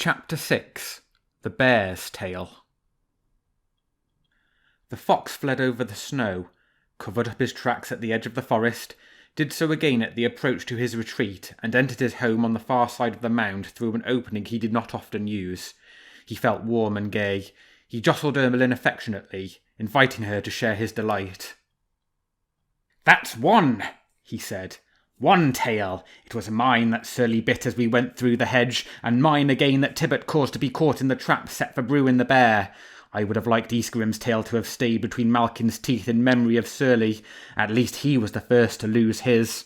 Chapter 6. The Bear's Tale. The fox fled over the snow, covered up his tracks at the edge of the forest, did so again at the approach to his retreat, and entered his home on the far side of the mound through an opening he did not often use. He felt warm and gay. He jostled Ermelyn affectionately, inviting her to share his delight. "That's one," he said. "One tale. It was mine that surly bit as we went through the hedge, and mine again that Tibbet caused to be caught in the trap set for Bruin the bear. I would have liked Eastgrim's tale to have stayed between Malkin's teeth in memory of Surly. At least he was the first to lose his."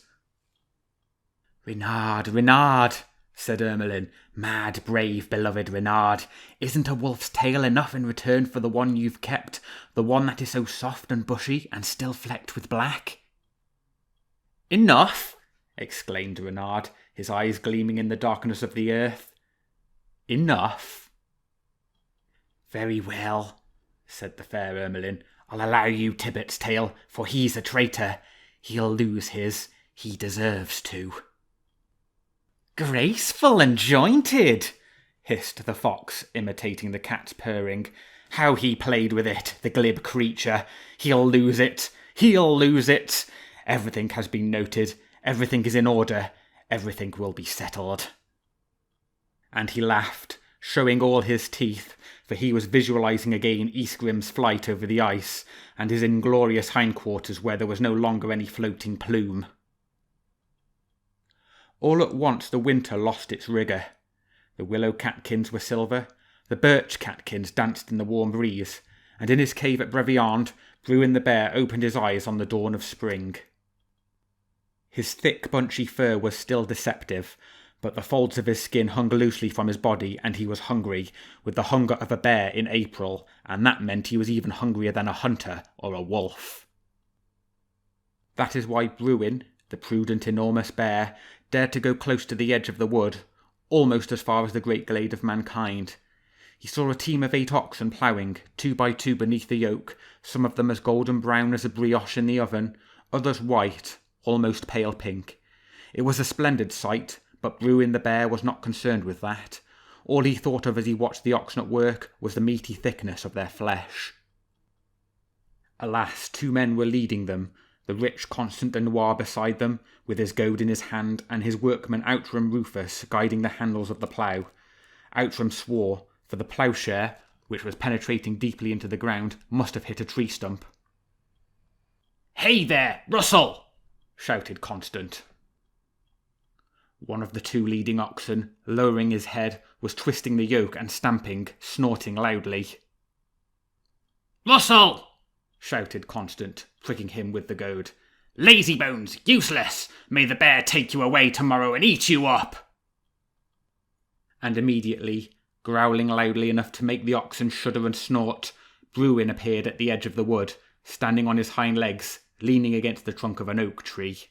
Reynard, said Ermelyn. "Mad, brave, beloved Reynard. Isn't a wolf's tale enough in return for the one you've kept, the one that is so soft and bushy and still flecked with black?" "Enough?" exclaimed Reynard, his eyes gleaming in the darkness of the earth. "Enough?" "Very well," said the fair Ermelyn. "I'll allow you Tibbet's tale, for he's a traitor. He'll lose his. He deserves to." "Graceful and jointed," hissed the fox, imitating the cat's purring. "How he played with it, the glib creature. He'll lose it. He'll lose it. Everything has been noted. Everything is in order. Everything will be settled." And he laughed, showing all his teeth, for he was visualizing again Eastgrim's flight over the ice, and his inglorious hindquarters where there was no longer any floating plume. All at once the winter lost its rigour. The willow catkins were silver, the birch catkins danced in the warm breeze, and in his cave at Breviand, Bruin the bear opened his eyes on the dawn of spring. His thick, bunchy fur was still deceptive, but the folds of his skin hung loosely from his body, and he was hungry, with the hunger of a bear in April, and that meant he was even hungrier than a hunter or a wolf. That is why Bruin, the prudent, enormous bear, dared to go close to the edge of the wood, almost as far as the great glade of mankind. He saw a team of 8 oxen ploughing, 2 by 2 beneath the yoke, some of them as golden brown as a brioche in the oven, others white, almost pale pink. It was a splendid sight, but Bruin the bear was not concerned with that. All he thought of as he watched the oxen at work was the meaty thickness of their flesh. Alas, 2 men were leading them, the rich Constant de Noir beside them, with his goad in his hand, and his workman Outram Rufus guiding the handles of the plough. Outram swore, for the ploughshare, which was penetrating deeply into the ground, must have hit a tree stump. "Hey there, Russell!" shouted Constant. One of the 2 leading oxen, lowering his head, was twisting the yoke and stamping, snorting loudly. "Russell!" shouted Constant, pricking him with the goad. "Lazybones, useless! May the bear take you away tomorrow and eat you up!" And immediately, growling loudly enough to make the oxen shudder and snort, Bruin appeared at the edge of the wood, standing on his hind legs, leaning against the trunk of an oak tree.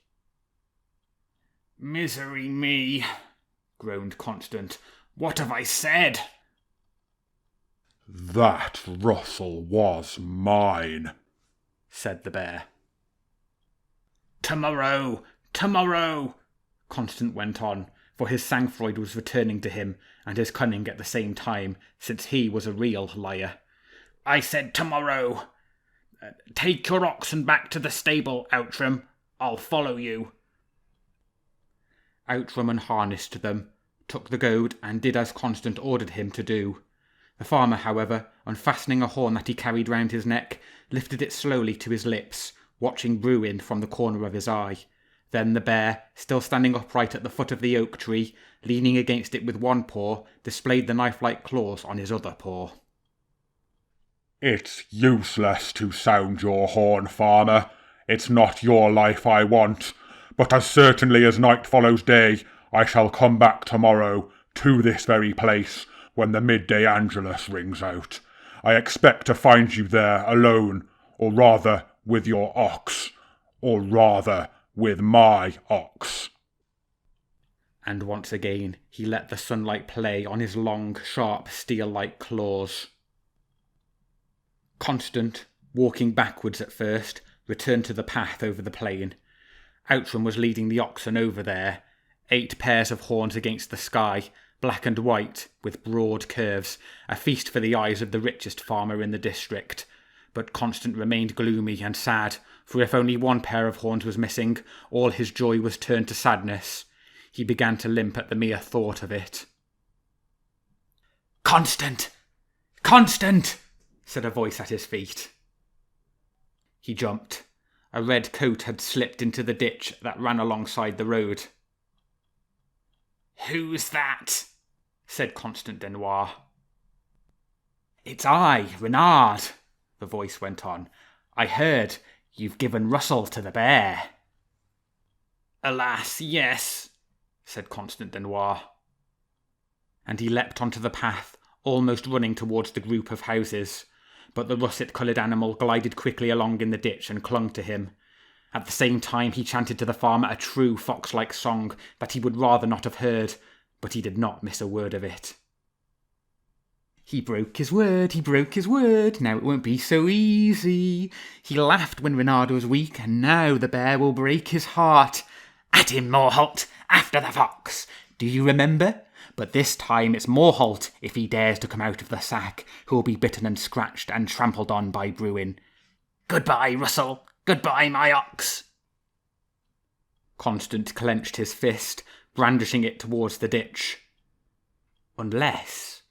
"Misery me," groaned Constant. "What have I said?" "That Russell was mine," said the bear. Tomorrow, Constant went on, for his sang-froid was returning to him, and his cunning at the same time, since he was a real liar. "I said tomorrow. Take your oxen back to the stable, Outram. I'll follow you." Outram unharnessed them, took the goad, and did as Constant ordered him to do. The farmer, however, unfastening a horn that he carried round his neck, lifted it slowly to his lips, watching Bruin from the corner of his eye. Then the bear, still standing upright at the foot of the oak tree, leaning against it with one paw, displayed the knife-like claws on his other paw. "It's useless to sound your horn, farmer. It's not your life I want. But as certainly as night follows day, I shall come back tomorrow, to this very place, when the midday Angelus rings out. I expect to find you there alone, or rather with your ox, or rather with my ox." And once again he let the sunlight play on his long, sharp, steel-like claws. Constant, walking backwards at first, returned to the path over the plain. Outram was leading the oxen over there, 8 pairs of horns against the sky, black and white, with broad curves, a feast for the eyes of the richest farmer in the district. But Constant remained gloomy and sad, for if only one pair of horns was missing, all his joy was turned to sadness. He began to limp at the mere thought of it. "Constant! Constant!" said a voice at his feet. He jumped. A red coat had slipped into the ditch that ran alongside the road. "Who's that?" said Constant Denoir. "It's I, Reynard," the voice went on. "I heard you've given Russell to the bear." "Alas, yes," said Constant Denoir. And he leapt onto the path, almost running towards the group of houses. But the russet-coloured animal glided quickly along in the ditch and clung to him. At the same time he chanted to the farmer a true fox-like song that he would rather not have heard, but he did not miss a word of it. He broke his word, now it won't be so easy. He laughed when Reynard was weak, and now the bear will break his heart. At him, Morholt, after the fox. Do you remember? But this time it's Morholt, if he dares to come out of the sack, who will be bitten and scratched and trampled on by Bruin. Goodbye, Russell. Goodbye, my ox. Constant clenched his fist, brandishing it towards the ditch. Unless,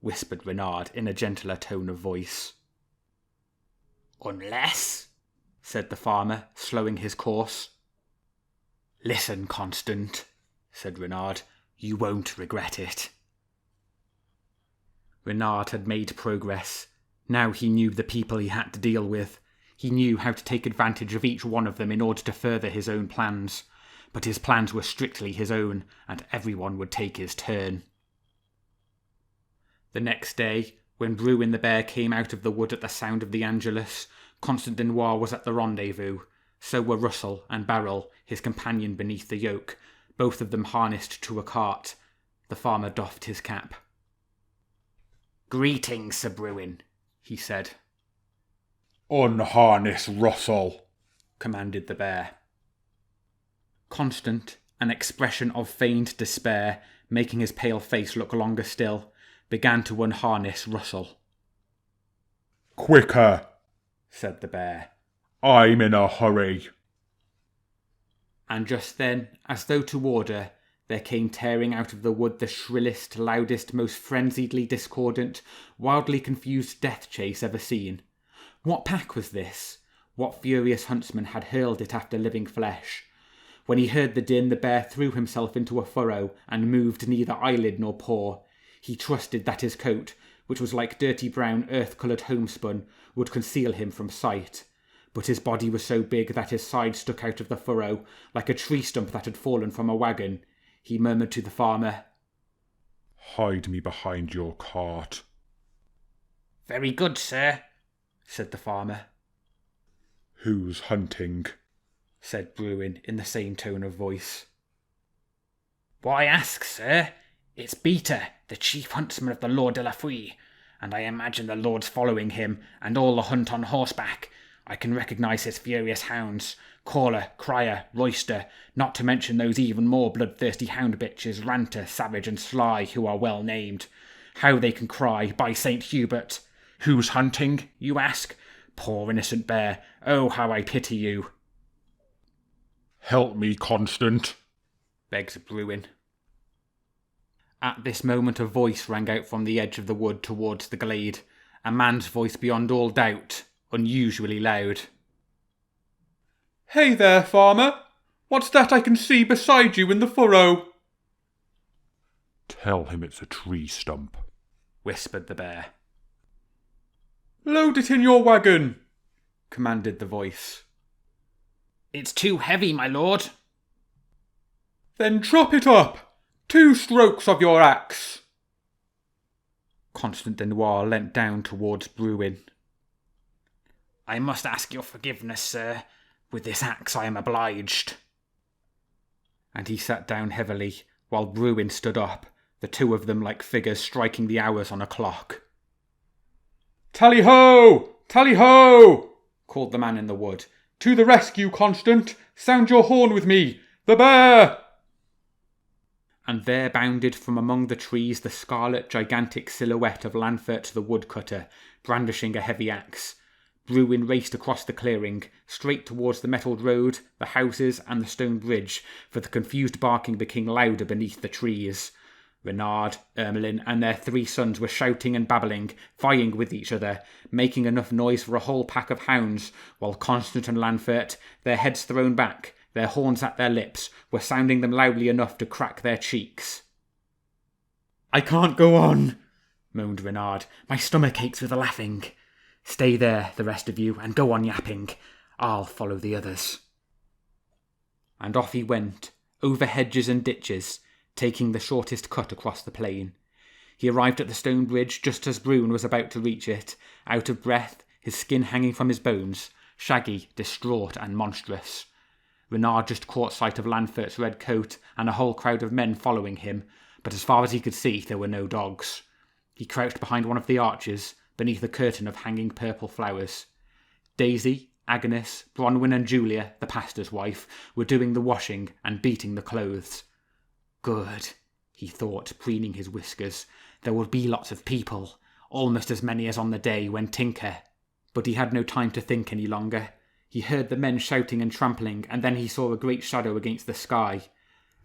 whispered Reynard in a gentler tone of voice. Unless, said the farmer, slowing his course. Listen, Constant, said Reynard. You won't regret it. Reynard had made progress. Now he knew the people he had to deal with. He knew how to take advantage of each one of them in order to further his own plans. But his plans were strictly his own, and everyone would take his turn. The next day, when Bruin the bear came out of the wood at the sound of the Angelus, Constant Denoir was at the rendezvous. So were Russell and Barrel, his companion beneath the yoke, both of them harnessed to a cart. The farmer doffed his cap. Greetings, Sir Bruin, he said. Unharness Russell, commanded the bear. Constant, an expression of feigned despair, making his pale face look longer still, began to unharness Russell. Quicker, said the bear. I'm in a hurry. And just then, as though to order, there came tearing out of the wood the shrillest, loudest, most frenziedly discordant, wildly confused death chase ever seen. What pack was this? What furious huntsman had hurled it after living flesh? When he heard the din, the bear threw himself into a furrow and moved neither eyelid nor paw. He trusted that his coat, which was like dirty brown earth-coloured homespun, would conceal him from sight. But his body was so big that his side stuck out of the furrow, like a tree stump that had fallen from a wagon. He murmured to the farmer, Hide me behind your cart. Very good, sir, said the farmer. Who's hunting? Said Bruin in the same tone of voice. Why ask, sir? It's Beater, the chief huntsman of the Lord de la Fouille, and I imagine the Lord's following him, and all the hunt on horseback. I can recognise his furious hounds, Caller, Crier, Royster, not to mention those even more bloodthirsty hound bitches, Ranter, Savage and Sly, who are well named. How they can cry, by St. Hubert! Who's hunting, you ask? Poor innocent bear, oh how I pity you! Help me, Constant, begged Bruin. At this moment a voice rang out from the edge of the wood towards the glade, a man's voice beyond all doubt, unusually loud. Hey there, farmer! What's that I can see beside you in the furrow? Tell him it's a tree stump, whispered the bear. Load it in your wagon, commanded the voice. It's too heavy, my lord. Then chop it up. 2 strokes of your axe. Constant Denoir leant down towards Bruin. I must ask your forgiveness, sir. With this axe I am obliged. And he sat down heavily, while Bruin stood up, the two of them like figures striking the hours on a clock. Tally-ho! Tally-ho! Called the man in the wood. To the rescue, Constant! Sound your horn with me! The bear! and there bounded from among the trees the scarlet gigantic silhouette of Lanfert the woodcutter, brandishing a heavy axe. Bruin raced across the clearing, straight towards the metalled road, the houses, and the stone bridge, for the confused barking became louder beneath the trees. Reynard, Ermelin, and their 3 sons were shouting and babbling, vying with each other, making enough noise for a whole pack of hounds, while Constant and Lanfert, their heads thrown back, their horns at their lips, were sounding them loudly enough to crack their cheeks. "I can't go on," moaned Reynard. "My stomach aches with the laughing. Stay there, the rest of you, and go on yapping. I'll follow the others." And off he went, over hedges and ditches, taking the shortest cut across the plain. He arrived at the stone bridge just as Bruin was about to reach it, out of breath, his skin hanging from his bones, shaggy, distraught, and monstrous. Reynard just caught sight of Lanfert's red coat and a whole crowd of men following him, but as far as he could see there were no dogs. He crouched behind one of the arches, beneath a curtain of hanging purple flowers. Daisy, Agnes, Bronwyn and Julia, the pastor's wife, were doing the washing and beating the clothes. Good, he thought, preening his whiskers. There will be lots of people, almost as many as on the day when Tinker... But he had no time to think any longer. He heard the men shouting and trampling, and then he saw a great shadow against the sky.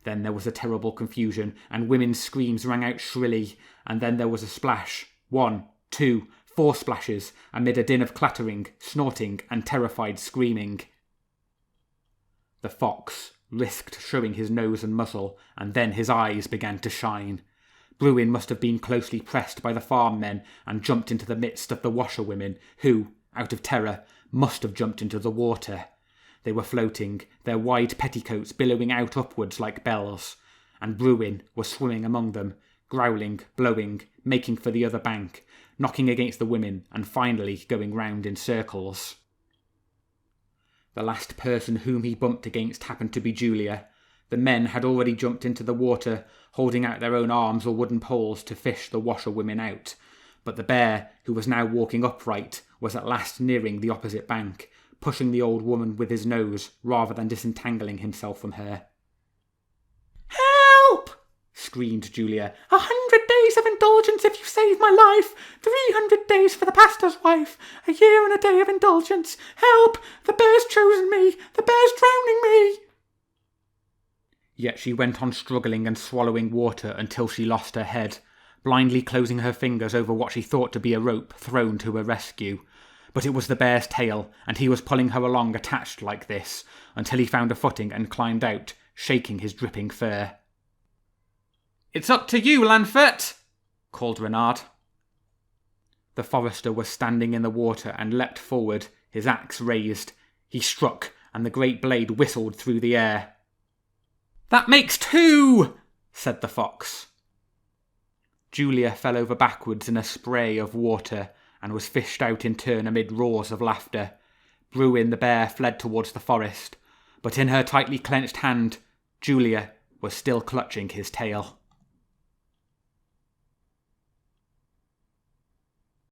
Then there was a terrible confusion, and women's screams rang out shrilly, and then there was a splash. 1, 2, 4 splashes, amid a din of clattering, snorting, and terrified screaming. The fox risked showing his nose and muzzle, and then his eyes began to shine. Bruin must have been closely pressed by the farm men and jumped into the midst of the washerwomen, who, out of terror, must have jumped into the water. They were floating, their wide petticoats billowing out upwards like bells, and Bruin was swimming among them, growling, blowing, making for the other bank, knocking against the women, and finally going round in circles. The last person whom he bumped against happened to be Julia. The men had already jumped into the water, holding out their own arms or wooden poles to fish the washerwomen out, but the bear, who was now walking upright, was at last nearing the opposite bank, pushing the old woman with his nose rather than disentangling himself from her. "Help!" screamed Julia. 100 days of indulgence if you save my life! 300 days for the pastor's wife! A year and a day of indulgence! Help! The bear's chosen me! The bear's drowning me! Yet she went on struggling and swallowing water until she lost her head, blindly closing her fingers over what she thought to be a rope thrown to her rescue. But it was the bear's tail, and he was pulling her along attached like this, until he found a footing and climbed out, shaking his dripping fur. "It's up to you, Lanfert!" called Reynard. The forester was standing in the water and leapt forward, his axe raised. He struck, and the great blade whistled through the air. "That makes 2, said the fox. Julia fell over backwards in a spray of water, and was fished out in turn amid roars of laughter. Bruin the bear fled towards the forest, but in her tightly clenched hand, Julia was still clutching his tail.